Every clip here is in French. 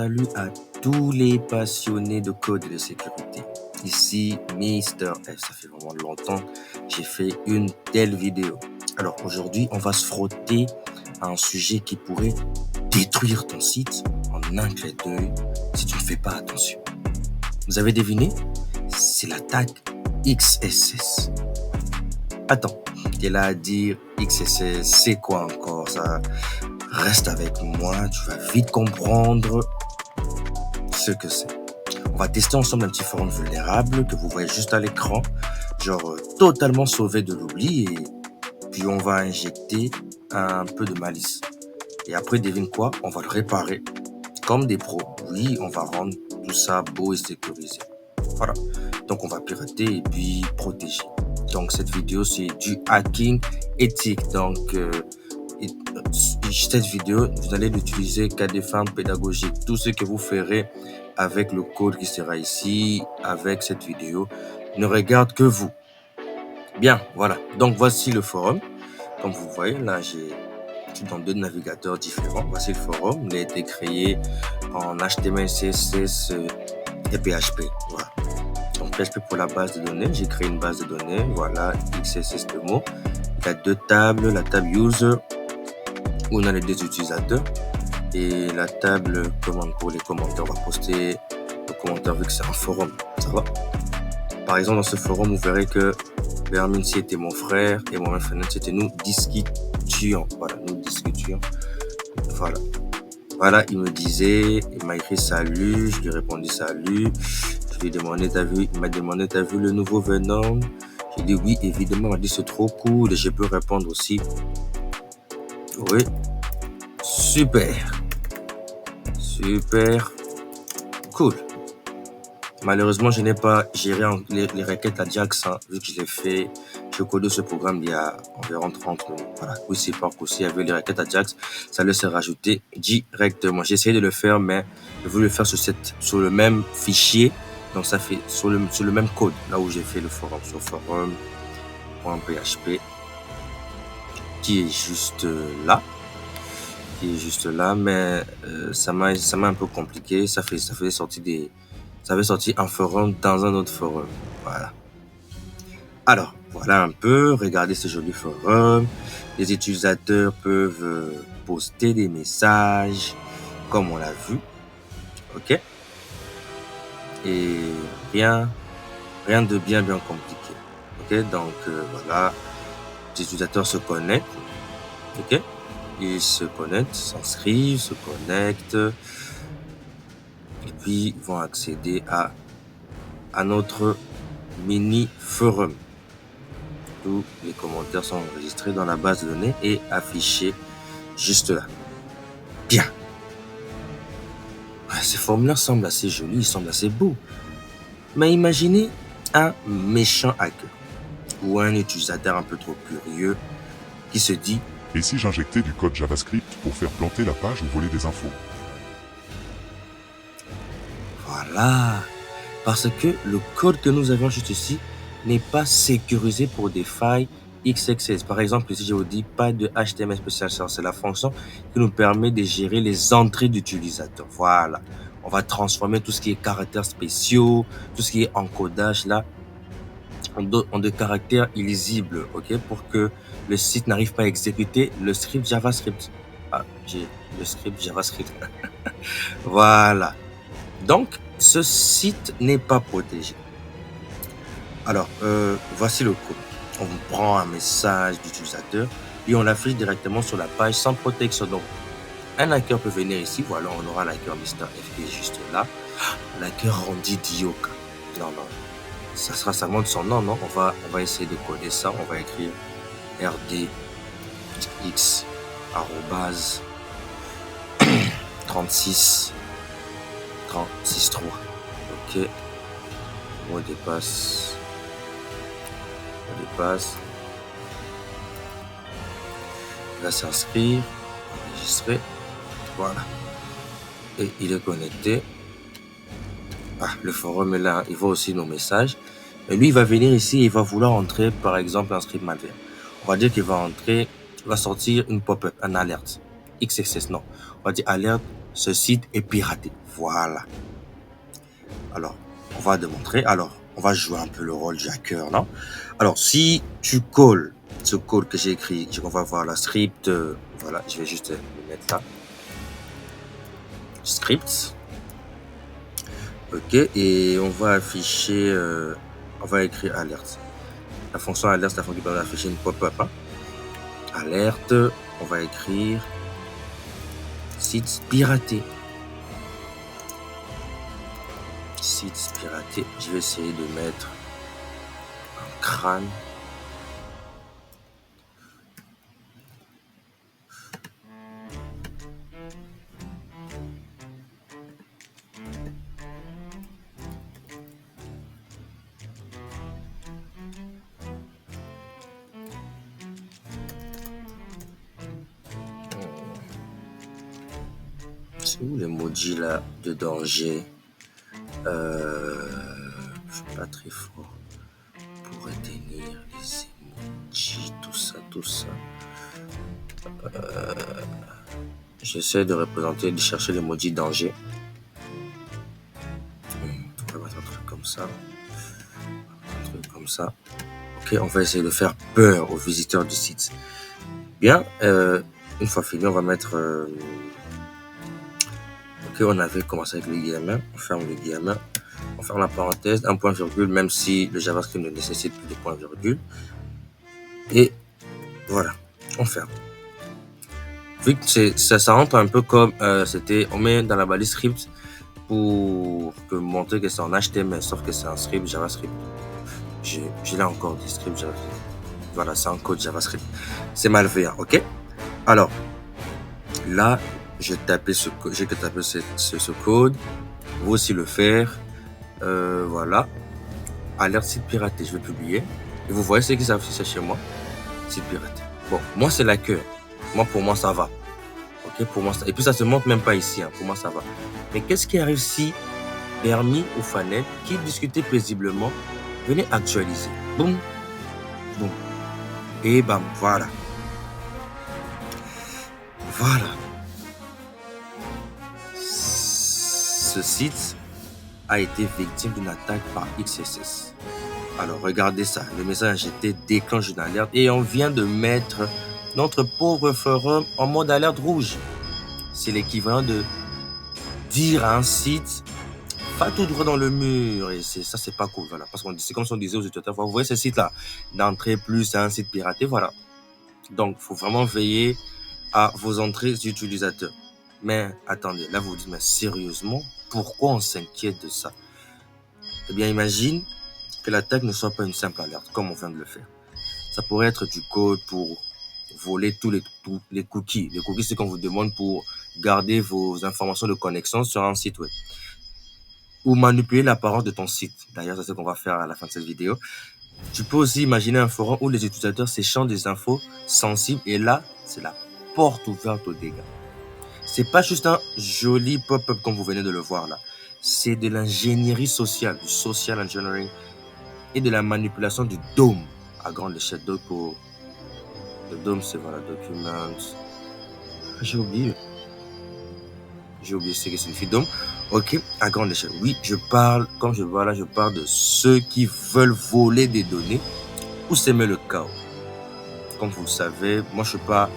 Salut à tous les passionnés de code et de sécurité. Ici Mister F. Ça fait vraiment longtemps que j'ai fait une telle vidéo. Alors aujourd'hui, on va se frotter à un sujet qui pourrait détruire ton site en un clin d'œil si tu ne fais pas attention. Vous avez deviné? C'est l'attaque XSS. Attends, t'es là à dire XSS, c'est quoi encore ça? Reste avec moi, tu vas vite comprendre ce que c'est. On va tester ensemble un petit forum vulnérable que vous voyez juste à l'écran, genre totalement sauvé de l'oubli, et puis on va injecter un peu de malice. Et après, devine quoi? On va le réparer comme des pros. Oui, on va rendre tout ça beau et sécurisé. Voilà. Donc on va pirater et puis protéger. Donc cette vidéo, c'est du hacking éthique. Donc cette vidéo, vous allez l'utiliser qu'à des fins pédagogiques. Tout ce que vous ferez avec le code qui sera ici, avec cette vidéo, ne regarde que vous. Bien, voilà. Donc voici le forum. Comme vous voyez, là, je suis dans deux navigateurs différents. Voici le forum. Il a été créé en HTML, CSS et PHP. Voilà. Donc PHP pour la base de données. J'ai créé une base de données. Voilà, XSS de mots. Il y a deux tables. La table user, où on a les deux utilisateurs. Et la table commande pour les commentaires. On va poster le commentaire vu que c'est un forum. Ça va? Par exemple, dans ce forum, vous verrez que Bermin était mon frère et moi-même Fenêtre, c'était nous discutions. Voilà, nous discutions. Voilà. Voilà, il me disait, il m'a écrit salut, je lui ai répondu salut. Je lui ai demandé, il m'a demandé, t'as vu le nouveau Venom? J'ai dit oui, évidemment. Il m'a dit c'est trop cool et je peux répondre aussi. Oui. Super. Super. Cool. Malheureusement, je n'ai pas géré les requêtes Ajax, vu que je l'ai fait. Je codé ce programme il y a environ 30 minutes. Voilà. Oui, c'est pas aussi avec les requêtes Ajax, ça laisse rajouter directement. J'ai essayé de le faire, mais je voulais le faire sur le même fichier. Donc, ça fait sur le même code, là où j'ai fait le forum, sur forum.php, qui est juste là. Mais ça m'a un peu compliqué. Ça faisait sortir un forum dans un autre forum. Voilà. Alors, voilà un peu. Regardez ce joli forum. Les utilisateurs peuvent poster des messages, comme on l'a vu. OK? Et rien de bien compliqué. OK? Donc, voilà. Les utilisateurs se connectent. OK? Ils se connectent, s'inscrivent, se connectent. Et puis, ils vont accéder à notre mini forum. Tous les commentaires sont enregistrés dans la base de données et affichés juste là. Bien. Ces formules semblent assez jolies, ils semblent assez beaux. Mais imaginez un méchant hacker ou un utilisateur un peu trop curieux qui se dit « Et si j'injectais du code JavaScript pour faire planter la page ou voler des infos ?» Voilà. Parce que le code que nous avons juste ici n'est pas sécurisé pour des failles XXS. Par exemple, ici, je vous dis pas de HTML spécial. C'est la fonction qui nous permet de gérer les entrées d'utilisateurs. Voilà. On va transformer tout ce qui est caractères spéciaux, tout ce qui est encodage là, en de caractères illisibles, OK, pour que le site n'arrive pas à exécuter le script JavaScript. Ah, j'ai le script JavaScript. Voilà. Donc, ce site n'est pas protégé. Alors, voici le code. On prend un message d'utilisateur et on l'affiche directement sur la page sans protection. Donc, un hacker peut venir ici. Voilà, on aura l'hacker Mister F qui est juste là. L'hacker Randy Dioka. Non. Ça montre son nom, non? On va essayer de coder ça. On va écrire rdx 36 3. OK. On dépasse. Il va s'inscrire, enregistrer. Voilà. Et il est connecté. Ah, le forum est là. Il voit aussi nos messages. Et lui, il va venir ici et il va vouloir entrer, par exemple, un script malware. On va dire qu'il va sortir une pop-up, un alerte. XSS, non. On va dire alerte ce site est piraté. Voilà. Alors, on va démontrer. Alors, on va jouer un peu le rôle du hacker, non? Alors, si tu colles ce code que j'ai écrit, on va voir la script. Voilà, je vais juste le mettre là. Script. Ok, et on va afficher, on va écrire alerte. La fonction alerte, c'est la fonction qui permet d'afficher une pop-up. Hein. Alerte, on va écrire site piraté. Site piraté. Je vais essayer de mettre un crâne. C'est où l'emoji là de danger? Je suis pas très fort pour retenir les emojis, tout ça. J'essaie de représenter, de chercher l'emoji danger. On va mettre un truc comme ça. Un truc comme ça. Ok, on va essayer de faire peur aux visiteurs du site. Bien, une fois fini, on va mettre... Ok, on avait commencé avec les guillemets. On ferme les guillemets. On ferme la parenthèse, un point virgule, même si le JavaScript ne nécessite plus de point virgule. Et voilà, on ferme. Vu que ça rentre un peu comme on met dans la balise script pour montrer que c'est en HTML, sauf que c'est un script JavaScript. J'ai là encore des scripts JavaScript. Voilà, c'est un code JavaScript. C'est malveillant, ok? Alors, là, j'ai que taper ce code. Vous aussi le faire. Voilà. Alerte site piraté, je vais publier. Et vous voyez ce qui s'affiche chez moi. Site piraté. Bon, moi, c'est l'hacker. Pour moi, ça va. Ok, pour moi, ça... Et puis, ça se montre même pas ici. Hein. Pour moi, ça va. Mais qu'est-ce qui arrive si Bermi ou Fanel, qui discutaient paisiblement, venaient actualiser? Boum. Boum. Et bam, voilà. Voilà. Ce site a été victime d'une attaque par XSS. Alors, regardez ça. Le message était déclenche une alerte et on vient de mettre notre pauvre forum en mode alerte rouge. C'est l'équivalent de dire à un site va tout droit dans le mur. Et ça, c'est pas cool. Voilà. Parce que c'est comme si on disait aux utilisateurs, vous voyez ce site-là, d'entrée plus à un site piraté. Voilà. Donc, il faut vraiment veiller à vos entrées utilisateurs. Mais attendez, là, vous vous dites, mais sérieusement, pourquoi on s'inquiète de ça? Eh bien, imagine que l'attaque ne soit pas une simple alerte, comme on vient de le faire. Ça pourrait être du code pour voler tous les cookies. Les cookies, c'est qu'on vous demande pour garder vos informations de connexion sur un site web. Ou manipuler l'apparence de ton site. D'ailleurs, c'est ce qu'on va faire à la fin de cette vidéo. Tu peux aussi imaginer un forum où les utilisateurs s'échangent des infos sensibles et là, c'est la porte ouverte aux dégâts. C'est pas juste un joli pop-up comme vous venez de le voir là. C'est de l'ingénierie sociale, du social engineering et de la manipulation du DOM à grande échelle. Donc, le DOM, c'est voilà, Documents. J'ai oublié ce que signifie DOM. Ok, à grande échelle. Oui, comme je vois là, je parle de ceux qui veulent voler des données ou s'aimer le chaos. Comme vous le savez, moi, je suis pas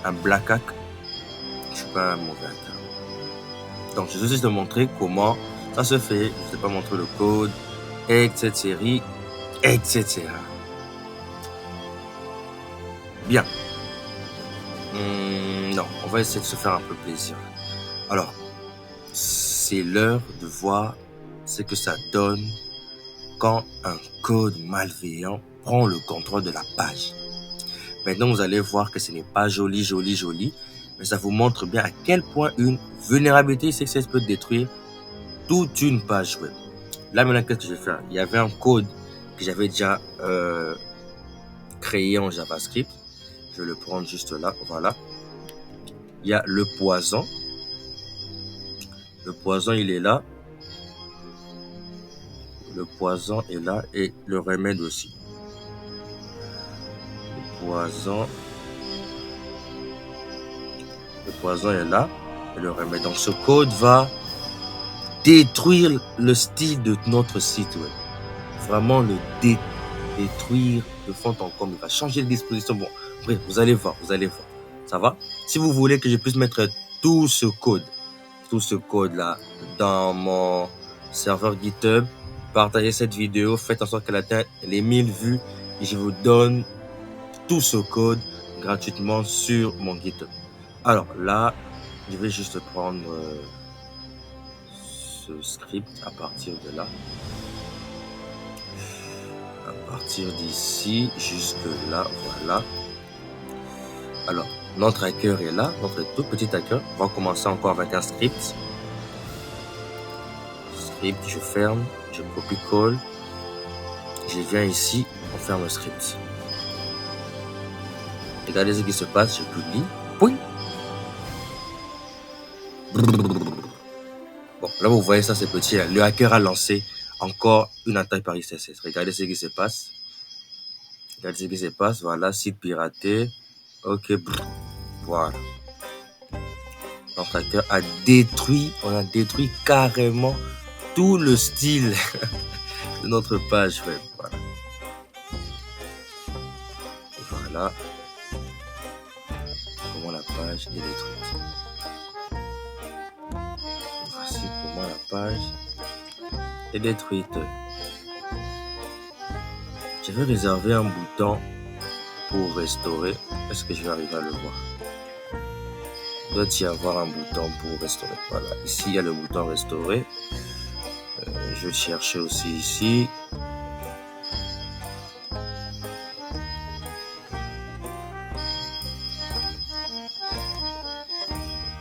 un black hack. Je suis pas un mauvais hacker. Donc, je vais juste te montrer comment ça se fait. Je ne vais pas montrer le code, etc. Bien. Non, on va essayer de se faire un peu plaisir. Alors, c'est l'heure de voir ce que ça donne quand un code malveillant prend le contrôle de la page. Maintenant, vous allez voir que ce n'est pas joli, mais ça vous montre bien à quel point une vulnérabilité XSS peut détruire toute une page web. Là, maintenant, qu'est-ce que je vais faire? Il y avait un code que j'avais déjà créé en JavaScript. Je vais le prendre juste là, voilà. Il y a le poison. Le poison, il est là. Le poison est là et le remède aussi. Le poison est là. et le remettre. Donc ce code va détruire le style de notre site web. Vraiment le détruire de fond en comble. Il va changer de disposition. Bon, bref, vous allez voir. Ça va? Si vous voulez que je puisse mettre tout ce code-là dans mon serveur GitHub, partagez cette vidéo, faites en sorte qu'elle atteigne les 1000 vues et je vous donne tout ce code gratuitement sur mon GitHub. Alors là, je vais juste prendre ce script à partir de là. À partir d'ici jusque là, voilà. Alors, notre hacker est là, notre tout petit hacker. On va commencer encore avec un script. Script, je ferme, je copie-colle. Je viens ici, on ferme le script. Regardez ce qui se passe, je publie. Oui. Bon, là vous voyez ça, c'est petit. Le hacker a lancé encore une attaque par XSS. Regardez ce qui se passe. Voilà, site piraté. Ok, voilà. Notre hacker a détruit, on a détruit carrément tout le style de notre page web. Voilà. Comment la page est détruite. Voici comment la page est détruite. Je vais réserver un bouton pour restaurer. Est-ce que je vais arriver à le voir? Il doit y avoir un bouton pour restaurer. Voilà, ici il y a le bouton restaurer. Je vais le chercher aussi ici.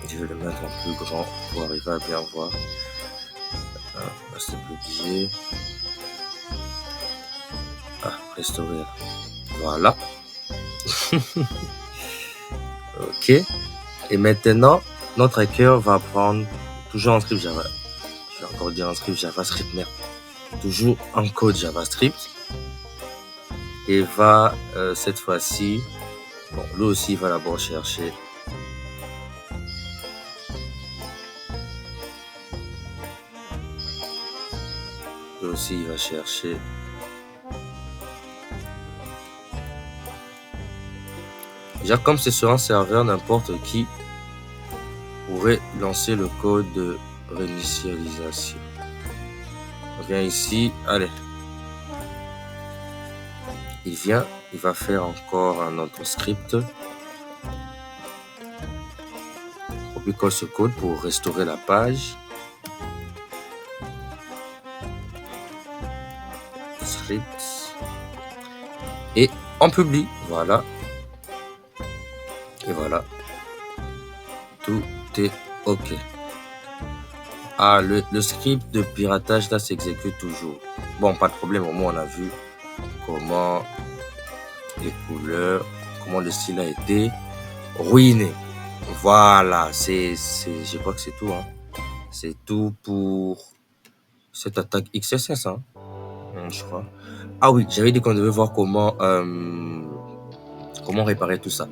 Je vais le mettre en plus grand pour arriver à bien voir. Là, c'est publié. Restaurer. Voilà. Ok. Et maintenant, notre hacker va prendre toujours en script Java. Je vais encore dire en script JavaScript, merde. Toujours en code JavaScript. Et va cette fois-ci, bon, lui aussi il va d'abord chercher lui aussi il va chercher déjà, comme c'est sur un serveur, n'importe qui pourrait lancer le code de réinitialisation. On vient ici, allez. Il vient, il va faire encore un autre script. Copie-colle ce code pour restaurer la page. Script. Et on publie, voilà. Et voilà, tout est OK. Ah, le script de piratage là s'exécute toujours. Bon, pas de problème, au moins on a vu comment les couleurs, comment le style a été ruiné. Voilà, je crois que c'est tout. Hein. C'est tout pour cette attaque XSS, hein, je crois. Ah oui, j'avais dit qu'on devait voir comment réparer tout ça.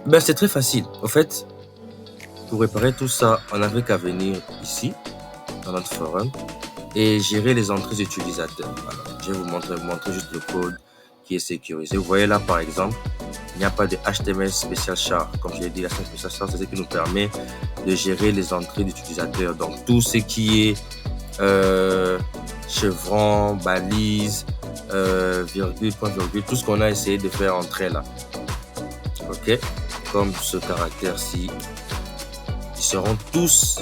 Ben, c'est très facile. En fait, pour réparer tout ça, on n'avait qu'à venir ici, dans notre forum, et gérer les entrées utilisateurs. Alors, je vais vous montrer juste le code qui est sécurisé. Vous voyez là, par exemple, il n'y a pas de HTML spécial char. Comme je l'ai dit, la spécial char, c'est ce qui nous permet de gérer les entrées d'utilisateurs. Donc, tout ce qui est chevron, balise, virgule, point virgule, tout ce qu'on a essayé de faire entrer là. Ok, comme ce caractère-ci, ils seront tous,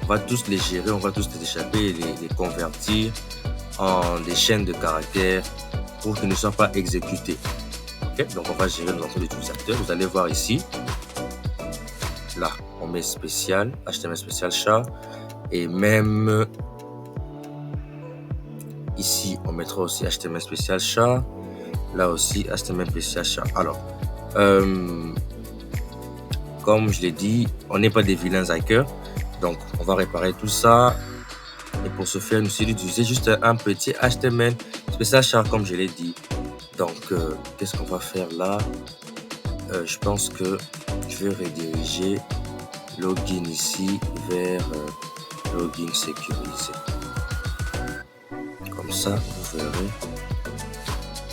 on va tous les gérer, on va tous les échapper et les convertir en des chaînes de caractères pour qu'ils ne soient pas exécutés. Ok, donc on va gérer nos entrées d'utilisateurs. Vous allez voir ici, là, on met spécial, HTML spécial chat, et même ici, on mettra aussi HTML spécial chat. Là aussi, HTML spécial chat. Alors, comme je l'ai dit, on n'est pas des vilains hackers. Donc, on va réparer tout ça. Et pour ce faire, nous allons utiliser juste un petit HTML spécial chat, comme je l'ai dit. Donc, qu'est-ce qu'on va faire là? Je pense que je vais rediriger login ici vers login sécurisé. Comme ça, vous verrez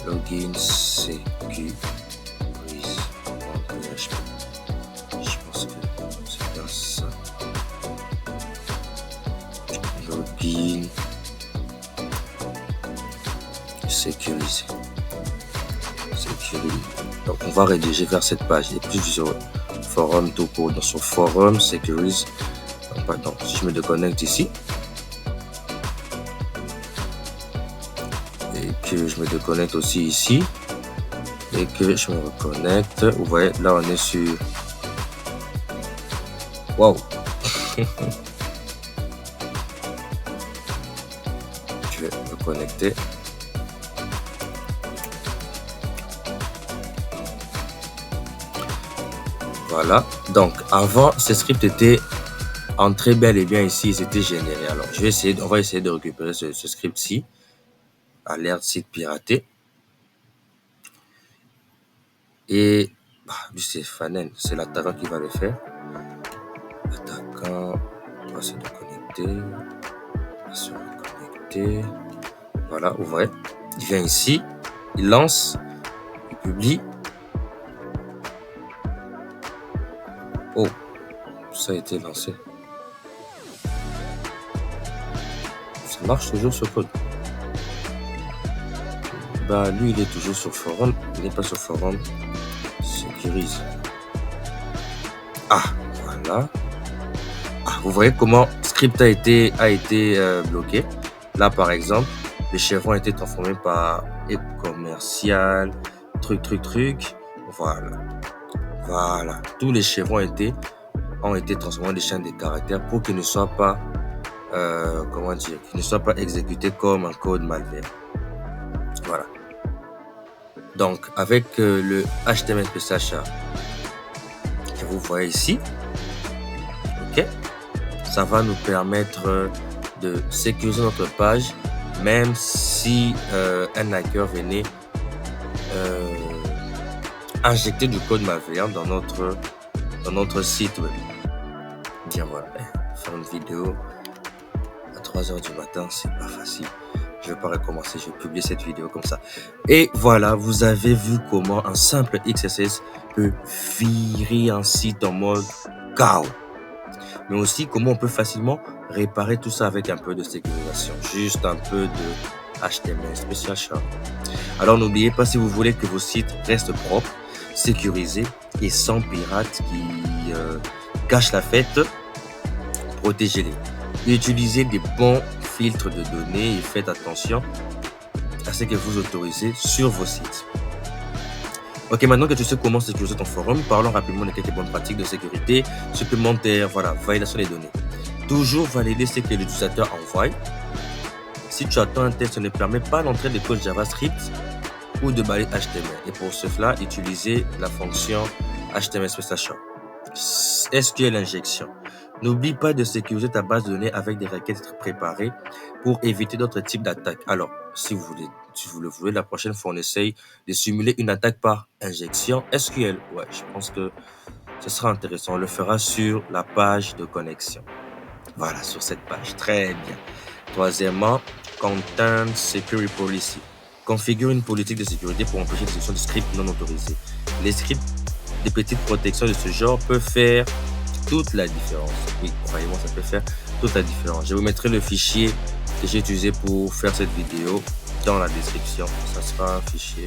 login sécurisé. Je pense que c'est bien ça. Login sécurisé. Donc on va rédiger vers cette page. Et puis sur forum tout court, dans son forum sécurise. Pardon, si je me déconnecte ici et que je me déconnecte aussi ici et que je me reconnecte, vous voyez là on est sur wow. Je vais me connecter. Voilà, donc avant ce script était entré bel et bien ici, c'était généré. Alors on va essayer de récupérer ce script-ci. Alerte site piraté. Et lui c'est Fanen, c'est l'attaquant qui va le faire. Attaquant, on va se déconnecter. Voilà, vous voyez, il vient ici, il lance, il publie. Oh, ça a été lancé. Ça marche toujours ce code. Lui il est toujours sur forum, il n'est pas sur forum. Sécurise. Voilà. Vous voyez comment script a été bloqué. Là par exemple, les chevrons ont été transformés par e-commercial, truc. Voilà. Tous les chevrons ont été transformés en des chaînes de caractères pour qu'ils ne soient pas qu'ils ne soient pas exécutés comme un code malveillant. Voilà. Donc avec le HTML PSHA que vous voyez ici, ok, ça va nous permettre de sécuriser notre page, même si un hacker venait injecter du code malveillant dans notre site web. Bien voilà, faire une vidéo à 3h du matin, c'est pas facile. Je vais pas recommencer, je vais publier cette vidéo comme ça. Et voilà, vous avez vu comment un simple XSS peut virer un site en mode chaos. Mais aussi comment on peut facilement réparer tout ça avec un peu de sécurisation. Juste un peu de HTML spécial chat. Alors n'oubliez pas, si vous voulez que vos sites restent propres, sécurisés et sans pirates qui cachent la fête, protégez-les. Utilisez des bons filtres de données et faites attention à ce que vous autorisez sur vos sites. Ok, maintenant que tu sais comment sécuriser ton forum, parlons rapidement de quelques bonnes pratiques de sécurité supplémentaires. Voilà, validation des données. Toujours valider ce que l'utilisateur envoie. Si tu attends un test, ça ne permet pas l'entrée de code JavaScript ou de balises HTML. Et pour cela, utilisez la fonction HTML SPECIAL. SQL injection. N'oublie pas de sécuriser ta base de données avec des requêtes préparées pour éviter d'autres types d'attaques. Alors, si vous le voulez, la prochaine fois, on essaye de simuler une attaque par injection SQL. Ouais, je pense que ce sera intéressant. On le fera sur la page de connexion. Voilà, sur cette page. Très bien. Troisièmement, Content Security Policy. Configure une politique de sécurité pour empêcher l'exécution de scripts non autorisés. Les scripts de petites protections de ce genre peuvent faire toute la différence. Oui, croyez-moi, ça peut faire toute la différence. Je vous mettrai le fichier que j'ai utilisé pour faire cette vidéo dans la description. Ça sera un fichier.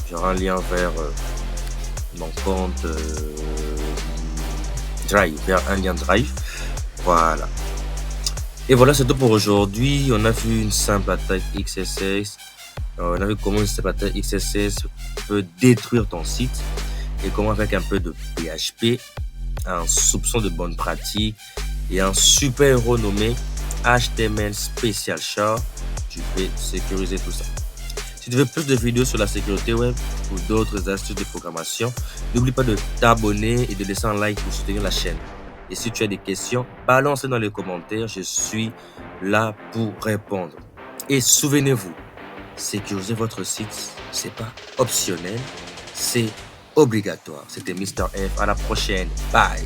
J'aurai un lien vers mon compte Drive, vers un lien Drive. Voilà. Et voilà, c'est tout pour aujourd'hui. On a vu une simple attaque XSS. On a vu comment une simple attaque XSS peut détruire ton site et comment avec un peu de PHP, un soupçon de bonne pratique et un super héros nommé HTML Special Char, tu peux sécuriser tout ça. Si tu veux plus de vidéos sur la sécurité web ou d'autres astuces de programmation, n'oublie pas de t'abonner et de laisser un like pour soutenir la chaîne. Et si tu as des questions, balance-les dans les commentaires, je suis là pour répondre. Et souvenez-vous, sécuriser votre site, c'est pas optionnel, c'est obligatoire. C'était Mr. F. À la prochaine. Bye.